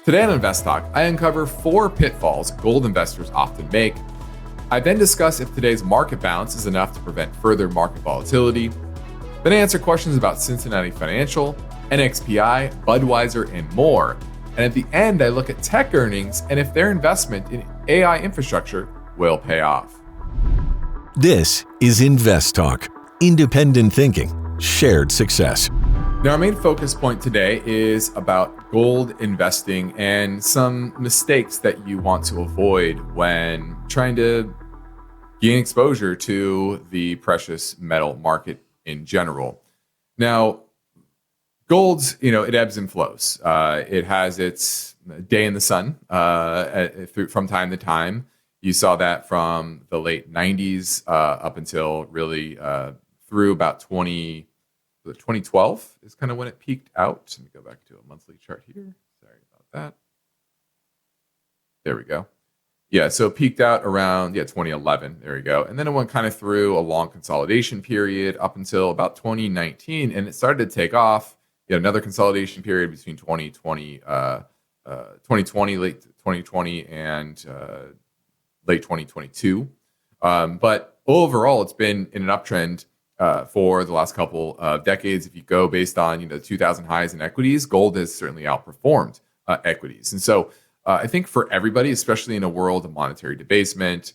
Today on InvestTalk, I uncover 4 pitfalls gold investors often make. I then discuss if today's market bounce is enough to prevent further market volatility. Then I answer questions about Cincinnati Financial, NXPI, Budweiser, and more. And at the end, I look at tech earnings and if their investment in AI infrastructure will pay off. This is InvestTalk, independent thinking, shared success. Now, our main focus point today is about gold investing and some mistakes that you want to avoid when trying to gain exposure to the precious metal market in general. Now, gold, it ebbs and flows. It has its day in the sun from time to time. You saw that from the late 90s up until really through about 2012 is kind of when it peaked out. Let me go back to a monthly chart here. Sorry about that. There we go. Yeah, so it peaked out around 2011. There we go. And then it went kind of through a long consolidation period up until about 2019, and it started to take off. You had another consolidation period between 2020, late 2020, and late 2022. But overall, it's been in an uptrend for the last couple of decades. If you go based on 2000 highs in equities, gold has certainly outperformed equities. And so I think for everybody, especially in a world of monetary debasement,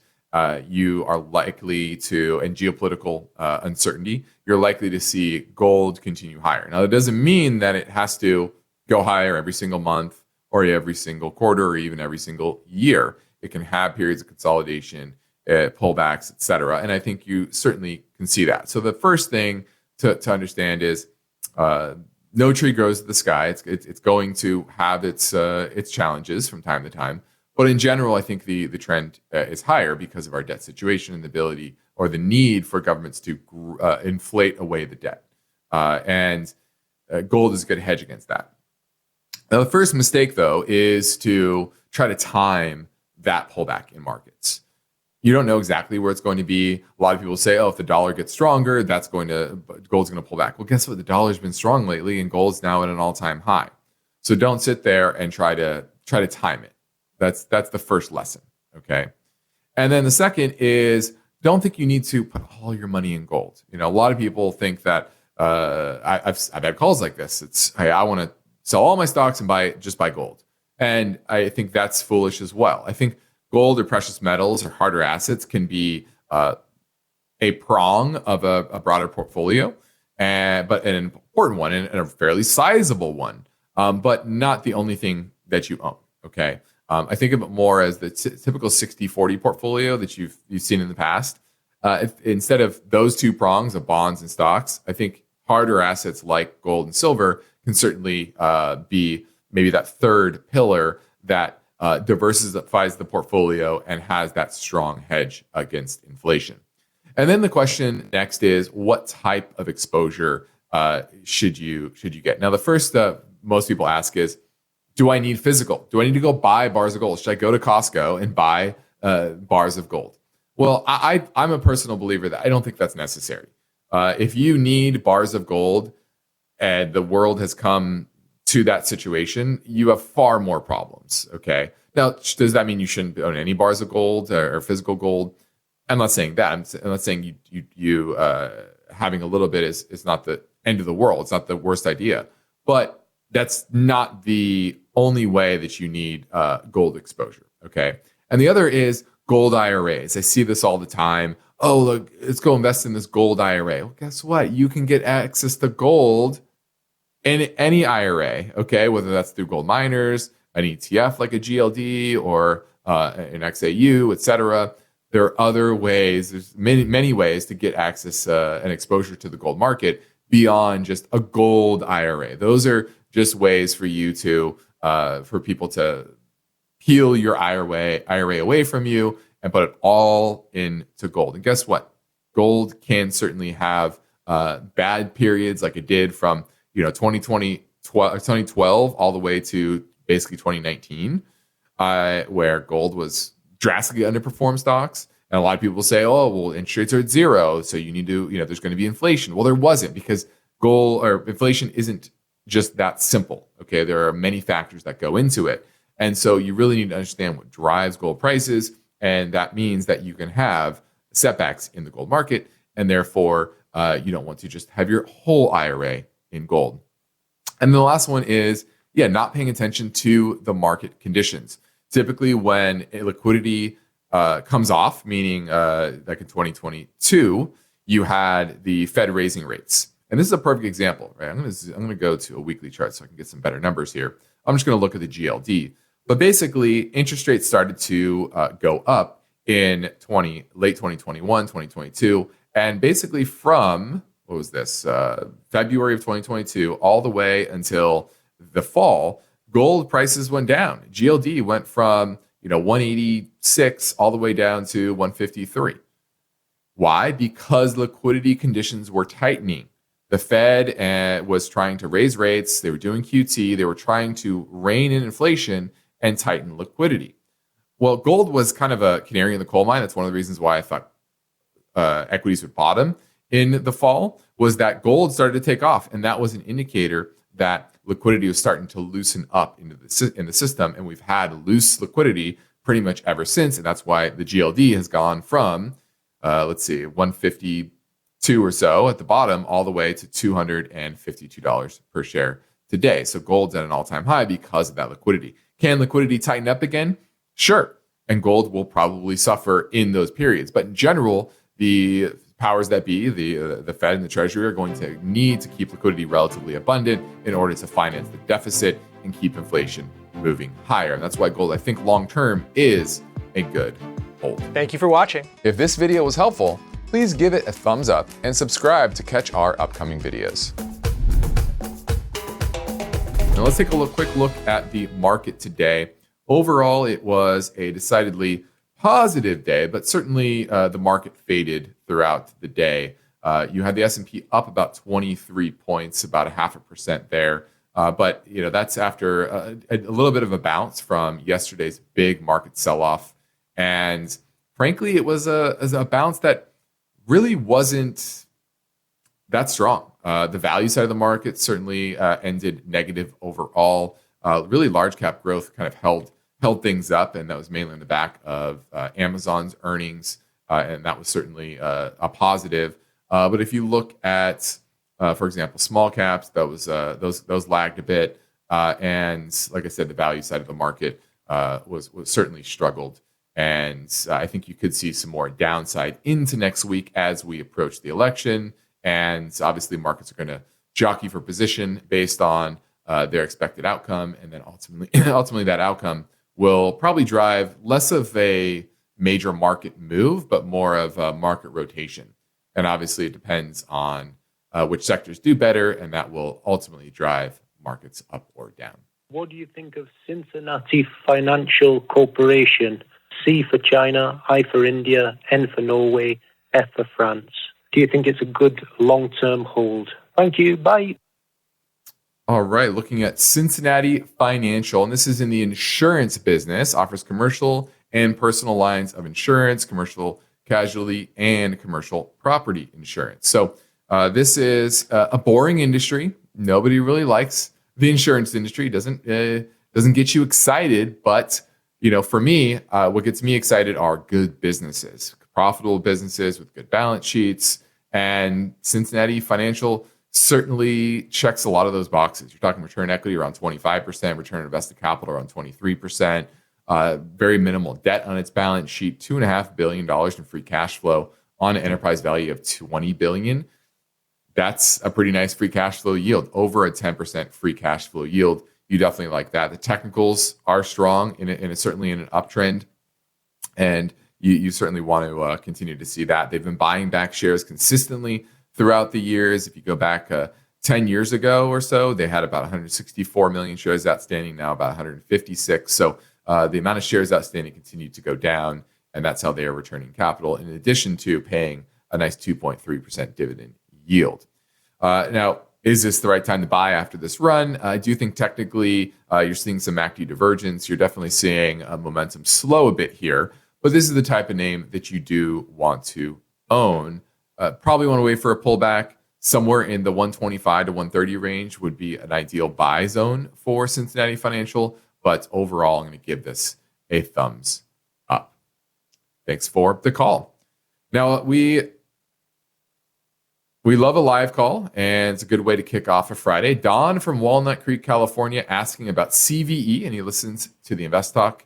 you are likely to, and geopolitical uncertainty, you're likely to see gold continue higher. Now, that doesn't mean that it has to go higher every single month or every single quarter or even every single year. It can have periods of consolidation, pullbacks, et cetera. And I think you certainly can see that. So the first thing to understand is no tree grows to the sky. It's going to have its challenges from time to time. But in general, I think the trend is higher because of our debt situation and the ability or the need for governments to inflate away the debt. And gold is a good hedge against that. Now, the first mistake, though, is to try to time that pullback in markets. You don't know exactly where it's going to be. A lot of people say, if the dollar gets stronger, gold's going to pull back. Well, guess what? The dollar's been strong lately and gold's now at an all-time high. So don't sit there and try to time it. That's the first lesson, okay? And then the second is don't think you need to put all your money in gold. A lot of people think that I've had calls like this. It's, hey, I want to sell all my stocks and buy gold. And I think that's foolish as well. I think gold or precious metals or harder assets can be a prong of a broader portfolio, but an important one and a fairly sizable one, but not the only thing that you own, okay? I think of it more as the typical 60-40 portfolio that you've seen in the past. If, instead of those two prongs of bonds and stocks, I think harder assets like gold and silver can certainly be maybe that third pillar that diversifies the portfolio and has that strong hedge against inflation. And then the question next is, what type of exposure should you get? Now, the first most people ask is, do I need physical? Do I need to go buy bars of gold? Should I go to Costco and buy bars of gold? Well, I'm a personal believer that I don't think that's necessary. If you need bars of gold and the world has come to that situation, you have far more problems, okay? Now, does that mean you shouldn't own any bars of gold or physical gold? I'm not saying that. I'm not saying you having a little bit is not the end of the world. It's not the worst idea. But that's not the only way that you need gold exposure, okay? And the other is gold IRAs. I see this all the time. Oh, look, let's go invest in this gold IRA. Well, guess what? You can get access to gold in any IRA, okay? Whether that's through gold miners, an ETF like a GLD or an XAU, et cetera. There are other ways. There's many ways to get access and exposure to the gold market beyond just a gold IRA. Those are just ways for you to, for people to peel your IRA away from you and put it all into gold. And guess what? Gold can certainly have bad periods like it did from 2012 all the way to basically 2019, where gold was drastically underperformed stocks. And a lot of people say, oh, well, interest rates are at zero, so you need to, there's going to be inflation. Well, there wasn't, because gold or inflation isn't just that simple. Okay, there are many factors that go into it. And so you really need to understand what drives gold prices. And that means that you can have setbacks in the gold market. And therefore, you don't want to just have your whole IRA in gold. And the last one is, not paying attention to the market conditions. Typically, when a liquidity comes off, meaning like in 2022, you had the Fed raising rates. And this is a perfect example, right? I'm going to go to a weekly chart so I can get some better numbers here. I'm just going to look at the GLD. But basically, interest rates started to go up in late 2021, 2022. And basically from, what was this, February of 2022, all the way until the fall, gold prices went down. GLD went from 186 all the way down to 153. Why? Because liquidity conditions were tightening. The Fed was trying to raise rates. They were doing QT. They were trying to rein in inflation and tighten liquidity. Well, gold was kind of a canary in the coal mine. That's one of the reasons why I thought equities would bottom in the fall, was that gold started to take off. And that was an indicator that liquidity was starting to loosen up in the system. And we've had loose liquidity pretty much ever since. And that's why the GLD has gone from, 152 or so at the bottom, all the way to $252 per share today. So gold's at an all-time high because of that liquidity. Can liquidity tighten up again? Sure. And gold will probably suffer in those periods. But in general, the powers that be, the Fed and the Treasury, are going to need to keep liquidity relatively abundant in order to finance the deficit and keep inflation moving higher. And that's why gold, I think, long-term is a good hold. Thank you for watching. If this video was helpful, please give it a thumbs up and subscribe to catch our upcoming videos. Now let's take a quick look at the market today. Overall, it was a decidedly positive day, but certainly the market faded throughout the day. You had the S&P up about 23 points, about 0.5% there. But that's after a little bit of a bounce from yesterday's big market sell-off. And frankly, it was a bounce that really wasn't that strong. The value side of the market certainly ended negative overall. Really large cap growth kind of held things up, and that was mainly on the back of Amazon's earnings, and that was certainly a positive. But if you look at, for example, small caps, those lagged a bit, and like I said, the value side of the market was certainly struggled. And I think you could see some more downside into next week as we approach the election. And obviously, markets are going to jockey for position based on their expected outcome, and then ultimately that outcome will probably drive less of a major market move, but more of a market rotation. And obviously, it depends on which sectors do better, and that will ultimately drive markets up or down. What do you think of Cincinnati Financial Corporation? C for China, I for India, N for Norway, F for France. Do you think it's a good long-term hold? Thank you. Bye. All right. Looking at Cincinnati Financial, and this is in the insurance business, offers commercial and personal lines of insurance, commercial casualty, and commercial property insurance. So this is a boring industry. Nobody really likes the insurance industry. Doesn't get you excited, but for me, what gets me excited are good businesses, profitable businesses with good balance sheets. And Cincinnati Financial certainly checks a lot of those boxes. You're talking return equity around 25%, return on invested capital around 23%, very minimal debt on its balance sheet, $2.5 billion in free cash flow on an enterprise value of $20 billion. That's a pretty nice free cash flow yield, over a 10% free cash flow yield. You definitely like that. The technicals are strong, and certainly in an uptrend, and you certainly want to continue to see that. They've been buying back shares consistently throughout the years. If you go back 10 years ago or so, they had about 164 million shares outstanding, now about 156. So the amount of shares outstanding continued to go down, and that's how they are returning capital, in addition to paying a nice 2.3% dividend yield. Now, is this the right time to buy after this run? I do think technically you're seeing some active divergence. You're definitely seeing momentum slow a bit here, but this is the type of name that you do want to own. Probably want to wait for a pullback. Somewhere in the 125 to 130 range would be an ideal buy zone for Cincinnati Financial. But overall, I'm going to give this a thumbs up. Thanks for the call. Now, we love a live call, and it's a good way to kick off a Friday. Don from Walnut Creek, California, asking about CVE, and he listens to InvestTalk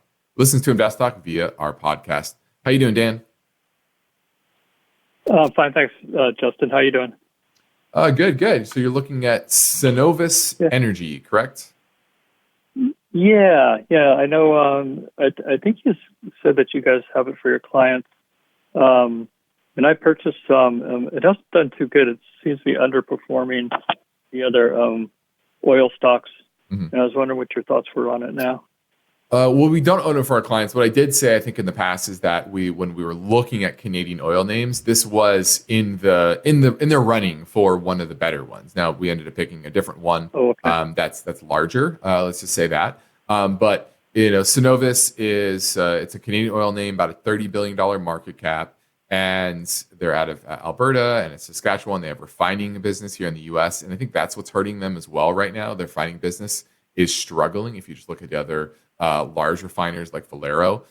via our podcast. How you doing, Dan? Fine, thanks, Justin. How you doing? Good. So you're looking at Cenovus Energy, correct? Yeah. I know. I think you said that you guys have it for your clients. And I purchased some. It hasn't done too good. It seems to be underperforming the other oil stocks. Mm-hmm. And I was wondering what your thoughts were on it now. Well, we don't own it for our clients. What I did say, I think, in the past is that when we were looking at Canadian oil names, this was in the running for one of the better ones. Now we ended up picking a different one. Oh, okay. That's larger. Let's just say that. But Cenovus is it's a Canadian oil name, about a $30 billion market cap, and they're out of Alberta and Saskatchewan. They have refining business here in the U.S., and I think that's what's hurting them as well right now. Their refining business is struggling. If you just look at the other large refiners like Valero,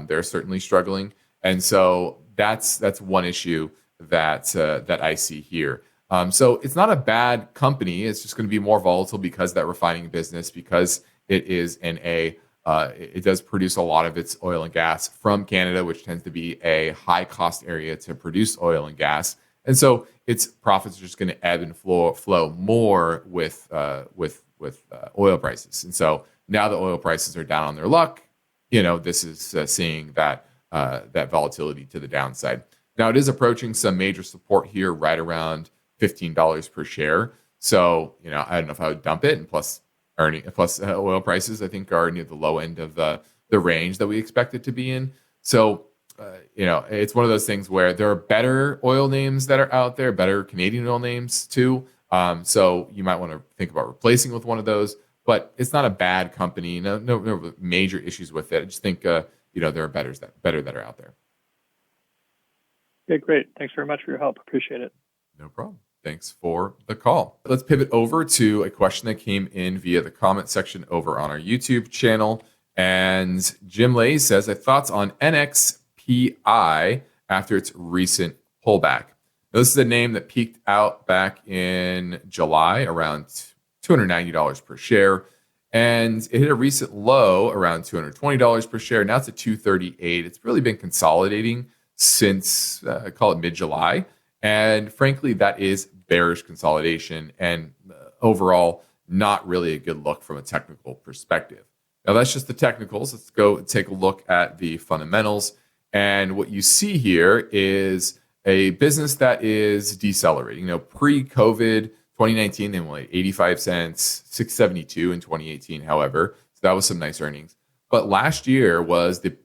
they're certainly struggling, and so that's one issue that I see here. So it's not a bad company. It's just going to be more volatile because that refining business, because it is it does produce a lot of its oil and gas from Canada, which tends to be a high cost area to produce oil and gas, and so its profits are just going to ebb and flow more with oil prices, and so. Now the oil prices are down on their luck. This is seeing that volatility to the downside. Now it is approaching some major support here, right around $15 per share. So I don't know if I would dump it. And plus oil prices, I think, are near the low end of the range that we expect it to be in. So it's one of those things where there are better oil names that are out there, better Canadian oil names too. So you might want to think about replacing with one of those. But it's not a bad company. No major issues with it. I just think there are better that are out there. Okay, great. Thanks very much for your help. Appreciate it. No problem. Thanks for the call. Let's pivot over to a question that came in via the comment section over on our YouTube channel. And Jim Lay says, thoughts on NXPI after its recent pullback. Now, this is a name that peaked out back in July around $290 per share, and it hit a recent low around $220 per share. Now it's at $238. It's really been consolidating since call it mid-July, and frankly, that is bearish consolidation and overall not really a good look from a technical perspective. Now that's just the technicals. Let's go take a look at the fundamentals, and what you see here is a business that is decelerating. Pre-COVID. 2019, they went 85 cents, 672 in 2018, however. So that was some nice earnings. But last year it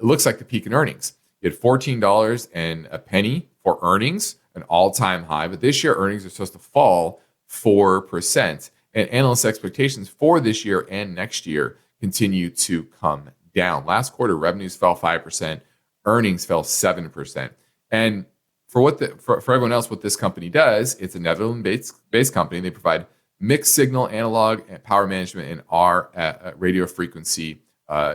looks like the peak in earnings. You had $14 and a penny for earnings, an all-time high. But this year, earnings are supposed to fall 4%. And analyst expectations for this year and next year continue to come down. Last quarter, revenues fell 5%, earnings fell 7%. And for everyone else, what this company does, it's a Netherlands-based company. They provide mixed signal, analog, and power management in our radio frequency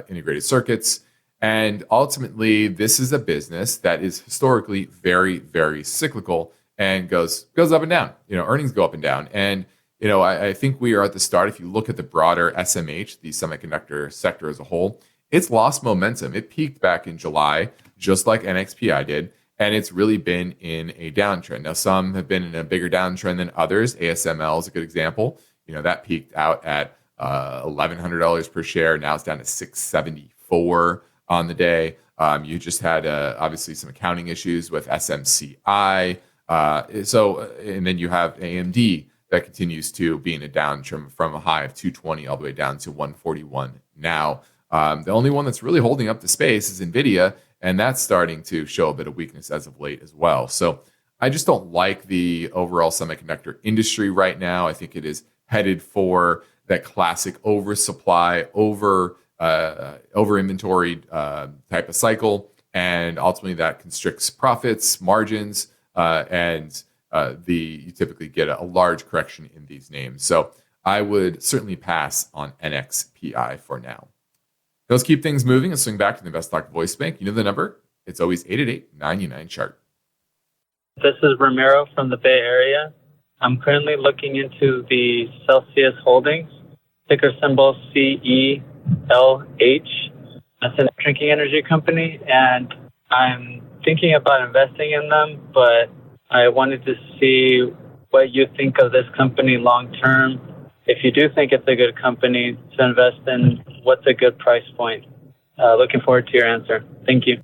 integrated circuits. And ultimately, this is a business that is historically very, very cyclical and goes up and down. Earnings go up and down. And I think we are at the start. If you look at the broader SMH, the semiconductor sector as a whole, it's lost momentum. It peaked back in July, just like NXPI did. And it's really been in a downtrend. Now, some have been in a bigger downtrend than others. ASML is a good example. That peaked out at $1,100 per share. Now it's down to $674 on the day. You just had obviously some accounting issues with SMCI. And then you have AMD that continues to be in a downtrend from a high of 220 all the way down to 141 now. The only one that's really holding up the space is NVIDIA. And that's starting to show a bit of weakness as of late as well. So I just don't like the overall semiconductor industry right now. I think it is headed for that classic oversupply, over inventoried type of cycle. And ultimately that constricts profits, margins, and you typically get a large correction in these names. So I would certainly pass on NXPI for now. Let's keep things moving and swing back to the InvestTalk voice bank. You know the number. It's always 888-99-CHART. This is Ramiro from the Bay Area. I'm currently looking into the Celsius Holdings, ticker symbol CELH. That's a drinking energy company, and I'm thinking about investing in them, but I wanted to see what you think of this company long term. If you do think it's a good company to invest in, what's a good price point? Looking forward to your answer. Thank you.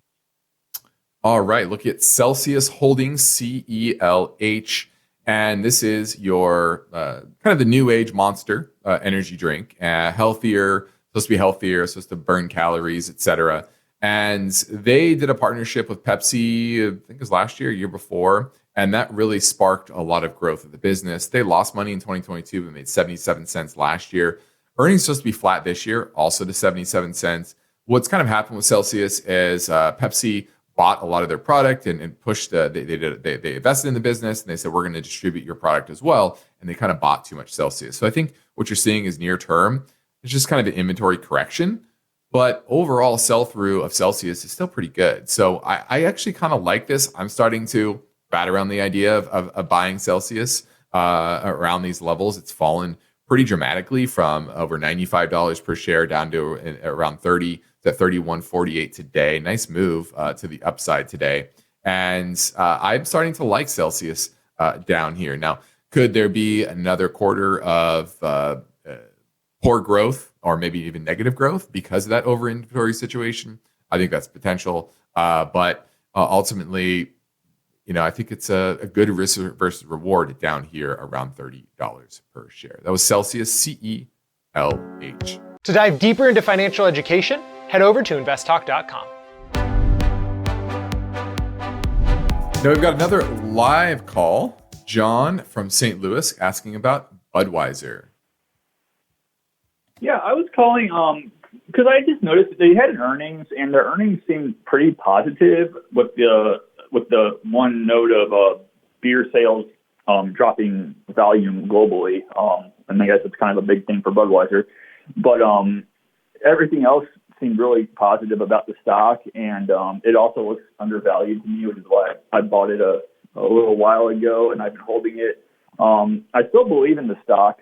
All right, look at Celsius Holdings, CELH, and this is your kind of the new age monster energy drink, healthier, supposed to be healthier, supposed to burn calories, etc. And they did a partnership with Pepsi, I think it was last year, year before, and that really sparked a lot of growth of the business. They lost money in 2022, but made 77 cents last year. Earnings supposed to be flat this year, also to 77 cents. What's kind of happened with Celsius is Pepsi bought a lot of their product and pushed. They invested in the business, and they said, we're going to distribute your product as well. And they kind of bought too much Celsius. So I think what you're seeing is near term, it's just kind of an inventory correction. But overall sell-through of Celsius is still pretty good. So I actually kind of like this. I'm starting to bat around the idea of buying Celsius around these levels. It's fallen pretty dramatically from over $95 per share down to around 30 to 31.48 today. Nice move to the upside today. And I'm starting to like Celsius down here. Now, could there be another quarter of poor growth or maybe even negative growth because of that over inventory situation? I think that's potential. But ultimately, I think it's a good risk versus reward down here around $30 per share. That was Celsius, CELH. To dive deeper into financial education, head over to investtalk.com. Now we've got another live call. John from St. Louis asking about Budweiser. Yeah, I was calling because I just noticed they had earnings, and their earnings seemed pretty positive with the one note of beer sales dropping volume globally. And I guess it's kind of a big thing for Budweiser. But everything else seemed really positive about the stock, and it also looks undervalued to me, which is why I bought it a little while ago, and I've been holding it. I still believe in the stock,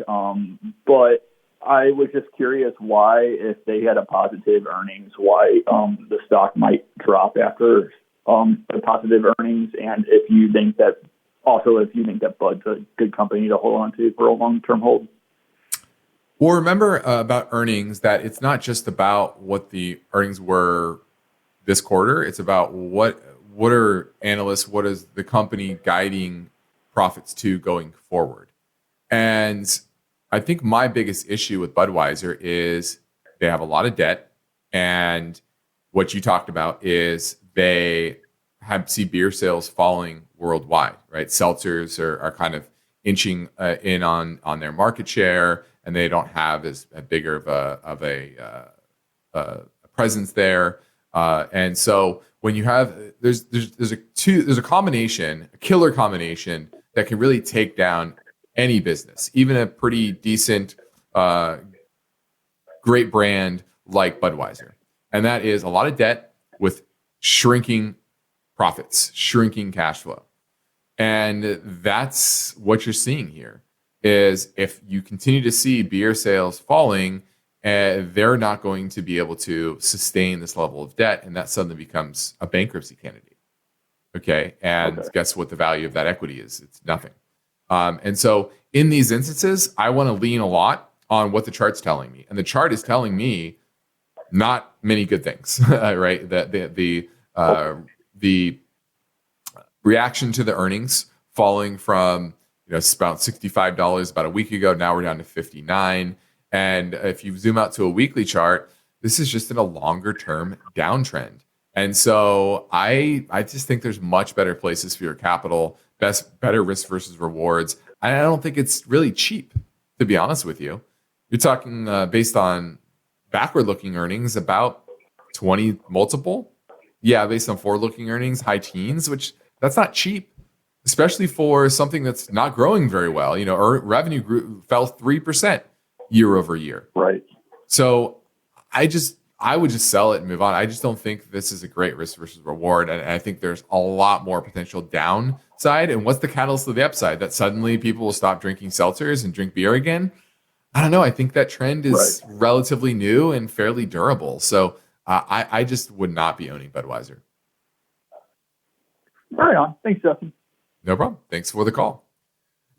but I was just curious why, if they had a positive earnings, why the stock might drop after the positive earnings, and if you think that Bud's a good company to hold on to for a long-term hold. Well, remember about earnings that it's not just about what the earnings were this quarter. It's about what are analysts, what is the company guiding profits to going forward. And I think my biggest issue with Budweiser is they have a lot of debt. And what you talked about is they see beer sales falling worldwide, right? Seltzers are kind of inching in on their market share, and they don't have as bigger of a presence there. And so when you have there's a combination, a killer combination that can really take down any business, even a pretty decent, great brand like Budweiser. And that is a lot of debt with shrinking profits, shrinking cash flow. And that's what you're seeing here is if you continue to see beer sales falling, they're not going to be able to sustain this level of debt. And that suddenly becomes a bankruptcy candidate. Okay. And guess what the value of that equity is? It's nothing. And so in these instances, I want to lean a lot on what the chart's telling me. And the chart is telling me not many good things, right? The reaction to the earnings falling from it's about $65 about a week ago. Now we're down to $59. And if you zoom out to a weekly chart, this is just in a longer term downtrend. And so I just think there's much better places for your capital, better risk versus rewards. I don't think it's really cheap, to be honest with you. You're talking based on backward-looking earnings, about 20 multiple. Yeah, based on forward-looking earnings, high teens, which that's not cheap, especially for something that's not growing very well. Revenue fell 3% year over year. Right. So I would just sell it and move on. I just don't think this is a great risk versus reward. And I think there's a lot more potential downside. And what's the catalyst of the upside? That suddenly people will stop drinking seltzers and drink beer again? I don't know. I think that trend is relatively new and fairly durable. So I just would not be owning Budweiser. Right on. Thanks, Justin. No problem. Thanks for the call.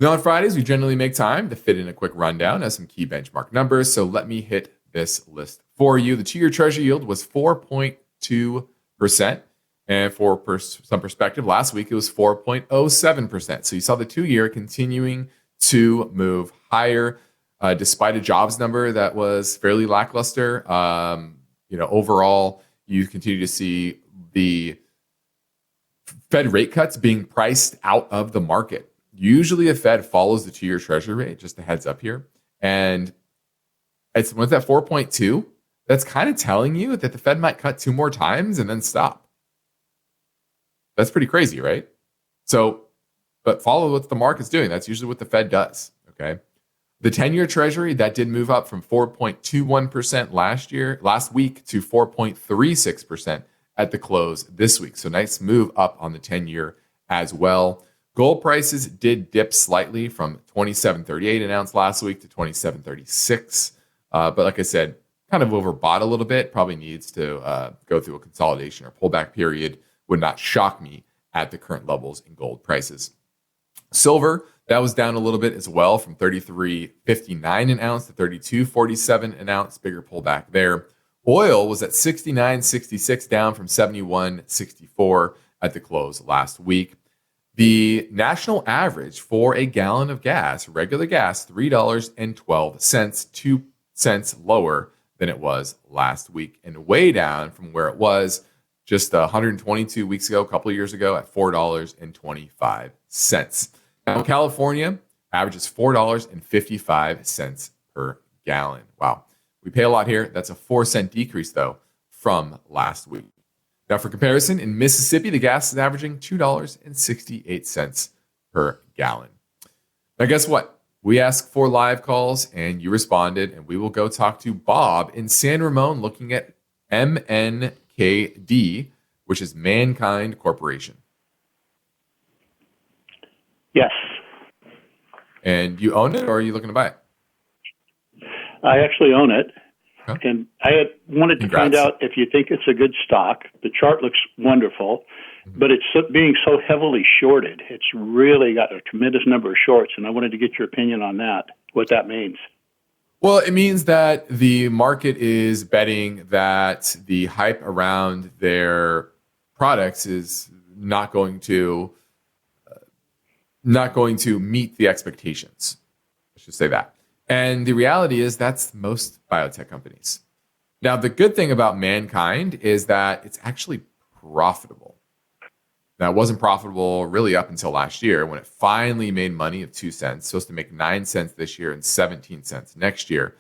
Now on Fridays, we generally make time to fit in a quick rundown of some key benchmark numbers. So let me hit this list for you. The 2-year Treasury yield was 4.2%. And for some perspective, last week it was 4.07%. So you saw the 2-year continuing to move higher despite a jobs number that was fairly lackluster. Overall, you continue to see the Fed rate cuts being priced out of the market. Usually a Fed follows the 2-year Treasury rate, just a heads up here. And when it's at 4.2, that's kind of telling you that the Fed might cut 2 more times and then stop. That's pretty crazy, right? So, but follow what the market's doing. That's usually what the Fed does, okay? The 10-year Treasury, that did move up from 4.21% last week to 4.36% at the close this week. So nice move up on the 10-year as well. Gold prices did dip slightly from $27.38 an ounce last week to $27.36. But like I said, kind of overbought a little bit. Probably needs to go through a consolidation or pullback period. Would not shock me at the current levels in gold prices. Silver, that was down a little bit as well from $33.59 an ounce to $32.47 an ounce. Bigger pullback there. Oil was at $69.66, down from $71.64 at the close last week. The national average for a gallon of gas, regular gas, $3.12, 2 cents lower than it was last week, and way down from where it was just 122 weeks ago, a couple of years ago, at $4.25. Now, California averages $4.55 per gallon. Wow. We pay a lot here. That's a 4-cent decrease, though, from last week. Now, for comparison, in Mississippi, the gas is averaging $2.68 per gallon. Now, guess what? We asked for live calls, and you responded, and we will go talk to Bob in San Ramon looking at MNKD, which is MannKind Corporation. Yes. And you own it, or are you looking to buy it? I actually own it. Okay. And I wanted to find out if you think it's a good stock. The chart looks wonderful, but it's being so heavily shorted. It's really got a tremendous number of shorts, and I wanted to get your opinion on that, what that means. Well, it means that the market is betting that the hype around their products is not going to meet the expectations. I should say that. And the reality is that's most biotech companies. Now, the good thing about MannKind is that it's actually profitable. Now, it wasn't profitable really up until last year when it finally made money of 2 cents, supposed to make 9 cents this year and 17 cents next year,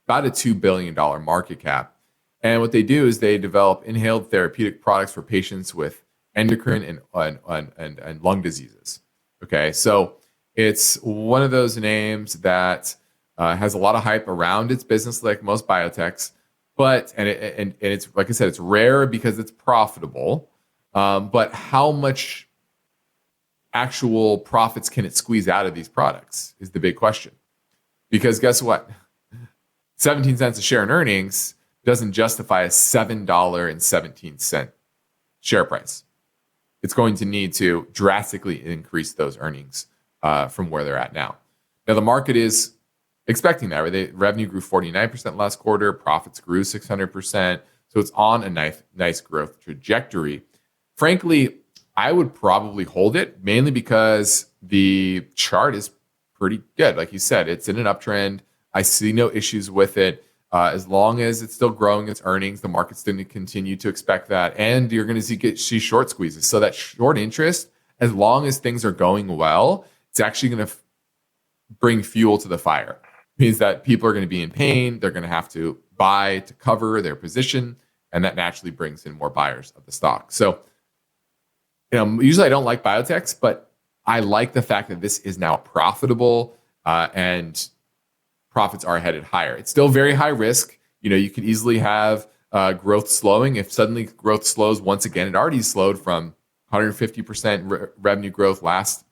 about a $2 billion market cap. And what they do is they develop inhaled therapeutic products for patients with endocrine and lung diseases. Okay, so it's one of those names that has a lot of hype around its business, like most biotechs. But and it's like I said, it's rare because it's profitable. But how much actual profits can it squeeze out of these products is the big question. Because guess what? 17 cents a share in earnings doesn't justify a $7.17 share price. It's going to need to drastically increase those earnings from where they're at now. Now, the market is expecting that. Right? Revenue grew 49% last quarter. Profits grew 600%. So it's on a nice growth trajectory. Frankly, I would probably hold it, mainly because the chart is pretty good. Like you said, it's in an uptrend. I see no issues with it. As long as it's still growing its earnings, the market's going to continue to expect that. And you're going to see short squeezes. So that short interest, as long as things are going well, it's actually going to bring fuel to the fire. It means that people are going to be in pain. They're going to have to buy to cover their position. And that naturally brings in more buyers of the stock. So, usually I don't like biotechs, but I like the fact that this is now profitable and profits are headed higher. It's still very high risk. You could easily have growth slowing. If suddenly growth slows once again, it already slowed from 150% revenue growth last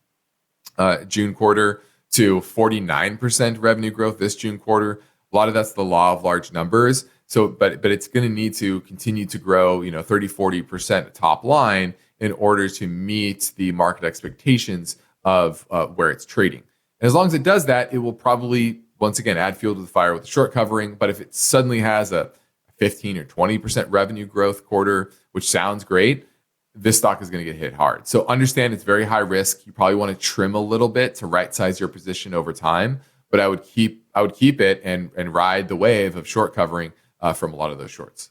June quarter to 49% revenue growth this June quarter. A lot of that's the law of large numbers. So, but it's going to need to continue to grow, 30, 40% top line in order to meet the market expectations of where it's trading. And as long as it does that, it will probably, once again, add fuel to the fire with the short covering. But if it suddenly has a 15 or 20% revenue growth quarter, which sounds great, this stock is going to get hit hard. So understand it's very high risk. You probably want to trim a little bit to right size your position over time. But I would keep it and ride the wave of short covering from a lot of those shorts.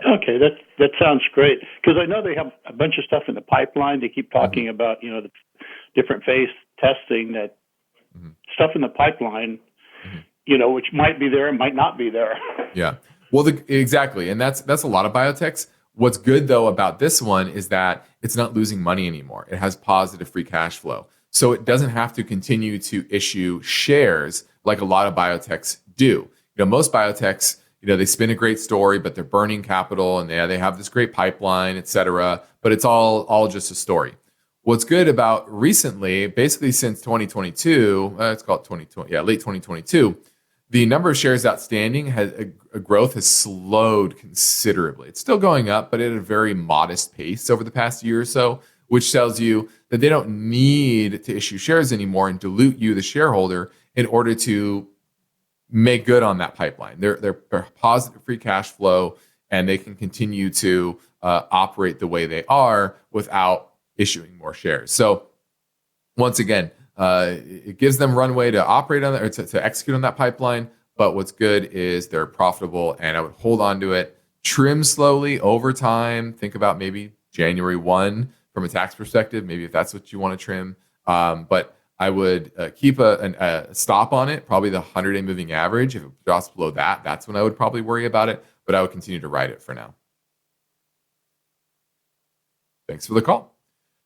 Okay, that sounds great, because I know they have a bunch of stuff in the pipeline. They keep talking about the different phase testing, that stuff in the pipeline, which might be there and might not be there. Yeah, well, exactly, and that's a lot of biotechs. What's good though about this one is that it's not losing money anymore. It has positive free cash flow, so it doesn't have to continue to issue shares like a lot of biotechs do. Most biotechs, they spin a great story, but they're burning capital and they have this great pipeline, et cetera. But it's all just a story. What's good about recently, basically since 2022, let's call it 2020, late 2022, the number of shares outstanding growth has slowed considerably. It's still going up, but at a very modest pace over the past year or so, which tells you that they don't need to issue shares anymore and dilute you, the shareholder, in order to make good on that pipeline. They're positive free cash flow, and they can continue to operate the way they are without issuing more shares. So once again, it gives them runway to operate on that, or to execute on that pipeline. But what's good is they're profitable, and I would hold on to it, trim slowly over time. Think about maybe January 1 from a tax perspective, maybe if that's what you want to trim. But I would keep a stop on it, probably the 100-day moving average. If it drops below that, that's when I would probably worry about it. But I would continue to ride it for now. Thanks for the call.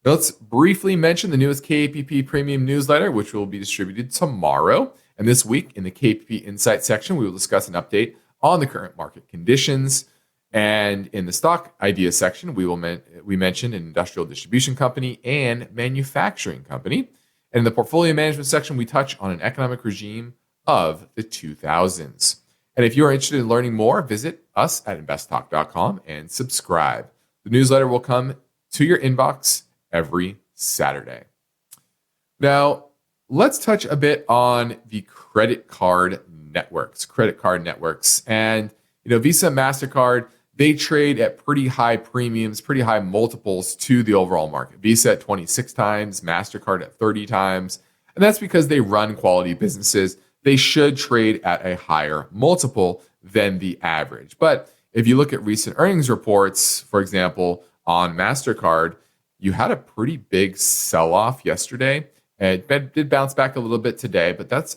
Now let's briefly mention the newest KPP Premium newsletter, which will be distributed tomorrow. And this week in the KPP Insight section, we will discuss an update on the current market conditions. And in the stock ideas section, we mentioned an industrial distribution company and manufacturing company. And in the portfolio management section, we touch on an economic regime of the 2000s. And if you are interested in learning more, visit us at InvestTalk.com and subscribe. The newsletter will come to your inbox every Saturday. Now, let's touch a bit on the credit card networks. And, Visa and MasterCard, they trade at pretty high premiums, pretty high multiples to the overall market. Visa at 26 times, MasterCard at 30 times. And that's because they run quality businesses. They should trade at a higher multiple than the average. But if you look at recent earnings reports, for example, on MasterCard, you had a pretty big sell-off yesterday. And it did bounce back a little bit today, but that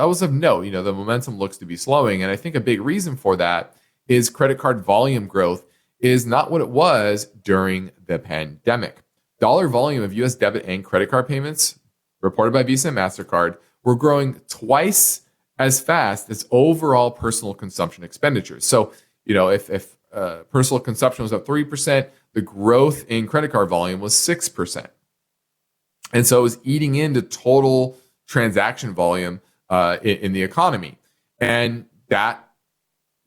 was of note. The momentum looks to be slowing. And I think a big reason for that is credit card volume growth is not what it was during the pandemic. Dollar volume of U.S. debit and credit card payments reported by Visa and MasterCard were growing twice as fast as overall personal consumption expenditures. So, if personal consumption was up 3%, the growth in credit card volume was 6%. And so it was eating into total transaction volume in the economy. And that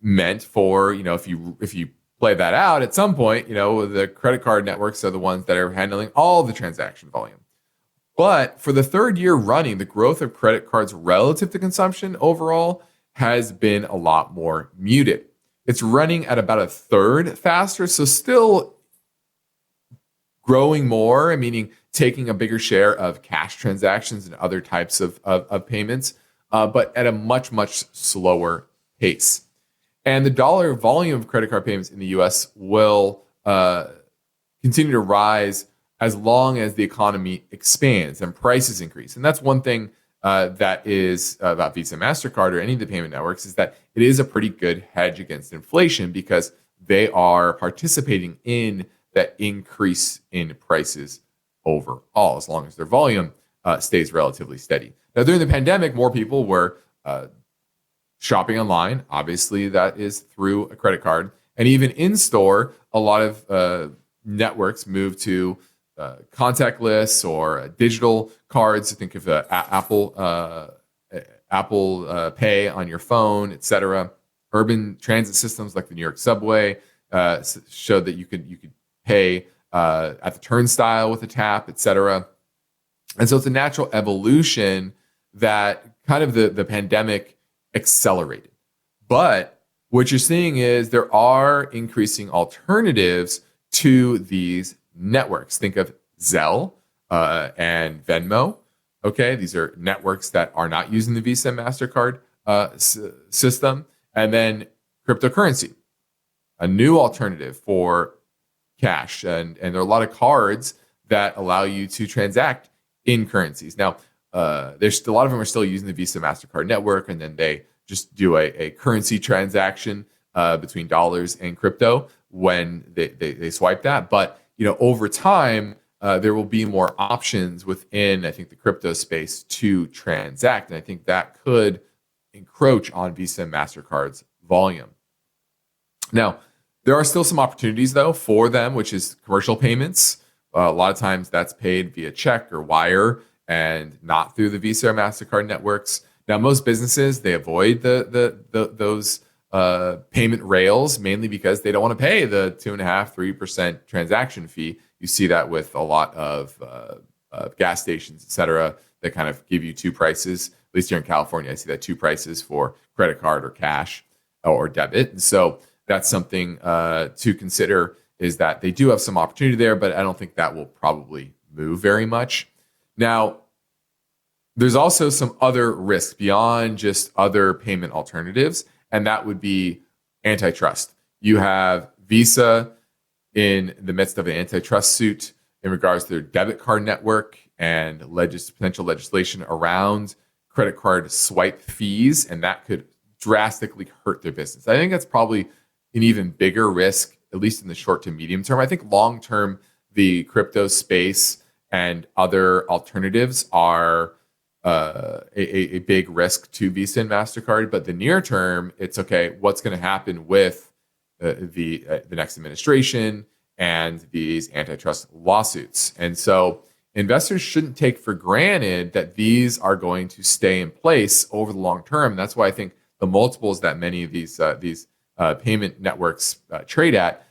meant for, if you play that out at some point, the credit card networks are the ones that are handling all the transaction volume. But for the third year running, the growth of credit cards relative to consumption overall has been a lot more muted. It's running at about a third faster, so still growing more, meaning taking a bigger share of cash transactions and other types of payments, but at a much, much slower pace. And the dollar volume of credit card payments in the U.S. will continue to rise as long as the economy expands and prices increase. And that's one thing that is about Visa, MasterCard, or any of the payment networks, is that it is a pretty good hedge against inflation because they are participating in that increase in prices overall, as long as their volume stays relatively steady. Now, during the pandemic, more people were shopping online. Obviously, that is through a credit card. And even in store, a lot of networks moved to contactless or digital cards. Think of Apple Pay on your phone, etc. Urban transit systems like the New York subway showed that you could pay at the turnstile with a tap, etc. And so it's a natural evolution that kind of the pandemic accelerated. But what you're seeing is there are increasing alternatives to these networks. Think of Zelle and Venmo. Okay, these are networks that are not using the Visa and MasterCard system. And then cryptocurrency, a new alternative for cash. And there are a lot of cards that allow you to transact in currencies. Now, there's a lot of them are still using the Visa MasterCard network, and then they just do a currency transaction between dollars and crypto when they swipe that. But over time, there will be more options within, I think, the crypto space to transact, and I think that could encroach on Visa and MasterCard's volume. Now, there are still some opportunities, though, for them, which is commercial payments. A lot of times that's paid via check or wire and not through the Visa or MasterCard networks. Now, most businesses, they avoid those payment rails, mainly because they don't want to pay the 2.5-3% transaction fee. You see that with a lot of gas stations, et cetera, that kind of give you two prices. At least here in California, I see that two prices for credit card or cash or debit. And so that's something to consider, is that they do have some opportunity there, but I don't think that will probably move very much. Now, there's also some other risks beyond just other payment alternatives, and that would be antitrust. You have Visa in the midst of an antitrust suit in regards to their debit card network and potential legislation around credit card swipe fees, and that could drastically hurt their business. I think that's probably an even bigger risk, at least in the short to medium term. I think long term, the crypto space and other alternatives are a big risk to Visa and MasterCard. But the near term, it's okay, what's going to happen with the next administration and these antitrust lawsuits? And so investors shouldn't take for granted that these are going to stay in place over the long term. That's why I think the multiples that many of these payment networks trade at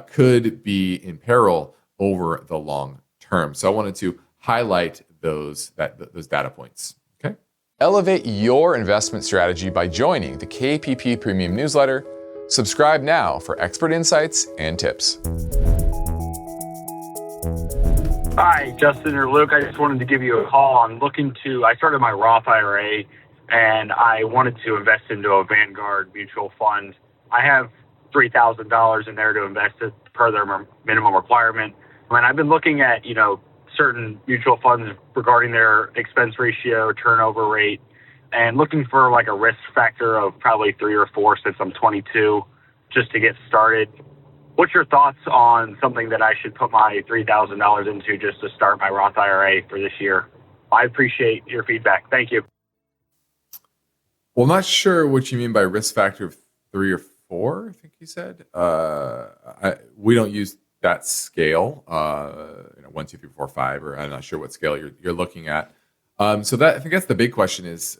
could be in peril over the long term. So I wanted to highlight those data points. Okay. Elevate your investment strategy by joining the KPP Premium newsletter. Subscribe now for expert insights and tips. Hi, Justin or Luke. I just wanted to give you a call. I started my Roth IRA and I wanted to invest into a Vanguard mutual fund. I have $3,000 in there to invest it per their minimum requirement. And I've been looking at, certain mutual funds regarding their expense ratio, turnover rate, and looking for like a risk factor of probably 3 or 4 since I'm 22, just to get started. What's your thoughts on something that I should put my $3,000 into just to start my Roth IRA for this year? I appreciate your feedback. Thank you. Well, I'm not sure what you mean by risk factor of 3 or 4, I think you said. We don't use that scale, 1, 2, 3, 4, 5, or I'm not sure what scale you're looking at. So that, I think that's the big question is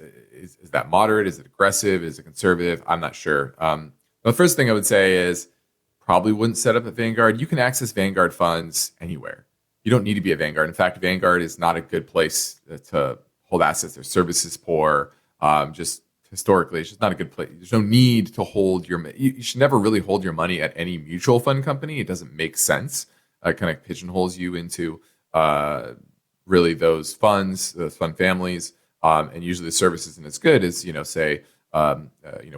that moderate? Is it aggressive? Is it conservative? I'm not sure. The first thing I would say is probably wouldn't set up at Vanguard. You can access Vanguard funds anywhere. You don't need to be a Vanguard. In fact, Vanguard is not a good place to hold assets. Their service is poor. Just historically, it's just not a good place. There's no need to hold you should never really hold your money at any mutual fund company. It doesn't make sense. It kind of pigeonholes you into really those funds, those fund families. And usually the service isn't as good as, say,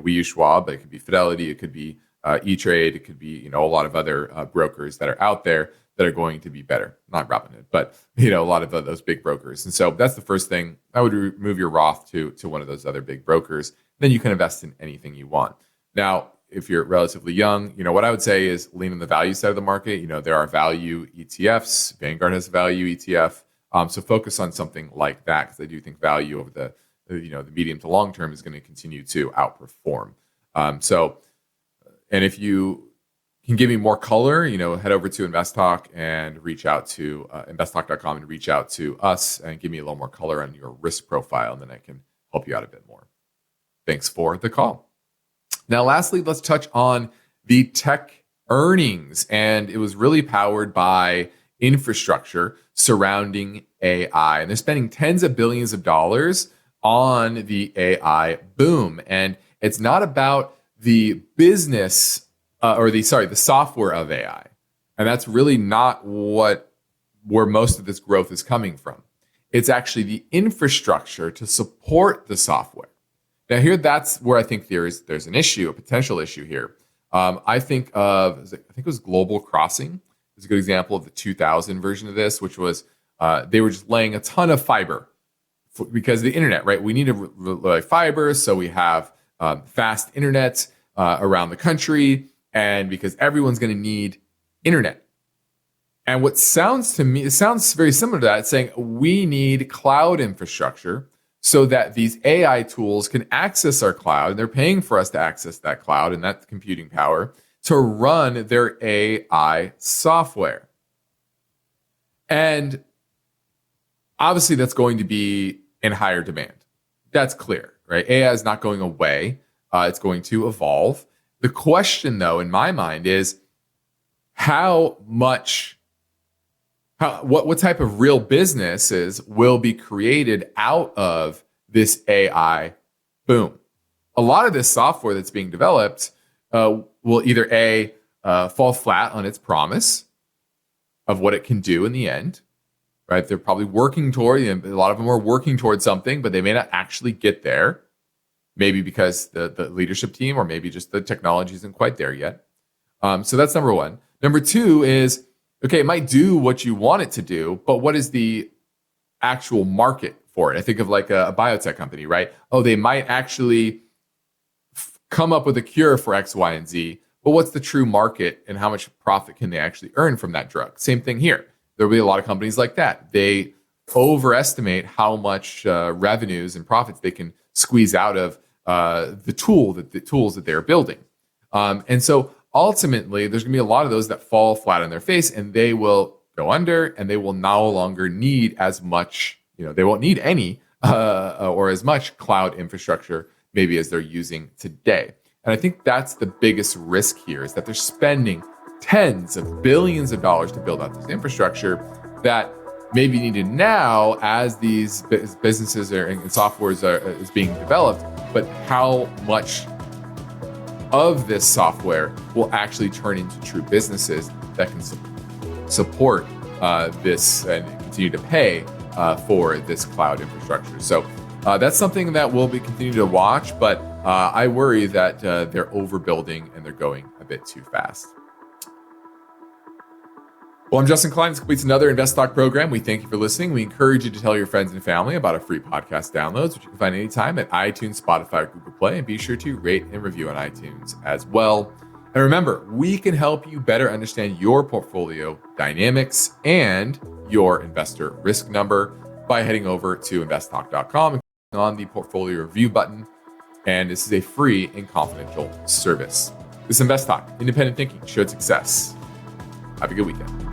we use Schwab, but it could be Fidelity, it could be E-Trade, it could be, a lot of other brokers that are out there that are going to be better. Not Robinhood, but, a lot of those big brokers. And so that's the first thing. I would move your Roth to one of those other big brokers. Then you can invest in anything you want. Now, if you're relatively young, what I would say is lean on the value side of the market. There are value ETFs. Vanguard has a value ETF. So focus on something like that, because I do think value over the medium to long term is going to continue to outperform. And if you can give me more color, head over to InvestTalk and reach out to InvestTalk.com and reach out to us and give me a little more color on your risk profile, and then I can help you out a bit more. Thanks for the call. Now, lastly, let's touch on the tech earnings. And it was really powered by infrastructure surrounding AI. And they're spending tens of billions of dollars on the AI boom. And it's not about the business the software of AI. And that's really not where most of this growth is coming from. It's actually the infrastructure to support the software. Now here, that's where I think there's an issue, a potential issue here. I think it was Global Crossing. It's a good example of the 2000 version of this, which was they were just laying a ton of fiber because of the internet, right? We need to lay fiber so we have fast internet around the country, and because everyone's going to need internet. And what sounds to me, it sounds very similar to that. It's saying we need cloud infrastructure so that these AI tools can access our cloud, and they're paying for us to access that cloud and that computing power to run their AI software. And obviously that's going to be in higher demand. That's clear, right? AI is not going away. It's going to evolve. The question, though, in my mind is what type of real businesses will be created out of this AI boom? A lot of this software that's being developed will either fall flat on its promise of what it can do in the end, right? They're probably working toward, a lot of them are working towards something, but they may not actually get there. Maybe because the leadership team, or maybe just the technology isn't quite there yet. So that's number one. Number two is, okay, it might do what you want it to do, but what is the actual market for it? I think of like a biotech company, right? Oh, they might actually come up with a cure for X, Y, and Z, but what's the true market and how much profit can they actually earn from that drug? Same thing here. There'll be a lot of companies like that. They overestimate how much revenues and profits they can squeeze out of the tools that they're building. And so ultimately, there's going to be a lot of those that fall flat on their face, and they will go under, and they will no longer need as much, they won't need any or as much cloud infrastructure maybe as they're using today. And I think that's the biggest risk here, is that they're spending tens of billions of dollars to build out this infrastructure that may be needed now as these businesses and software is being developed, but how much of this software will actually turn into true businesses that can support this and continue to pay for this cloud infrastructure. So that's something that we'll be continuing to watch, but I worry that they're overbuilding and they're going a bit too fast. Well, I'm Justin Klein. This completes another InvestTalk program. We thank you for listening. We encourage you to tell your friends and family about our free podcast downloads, which you can find anytime at iTunes, Spotify, or Google Play. And be sure to rate and review on iTunes as well. And remember, we can help you better understand your portfolio dynamics and your investor risk number by heading over to InvestTalk.com and clicking on the portfolio review button. And this is a free and confidential service. This is InvestTalk, independent thinking, shared success. Have a good weekend.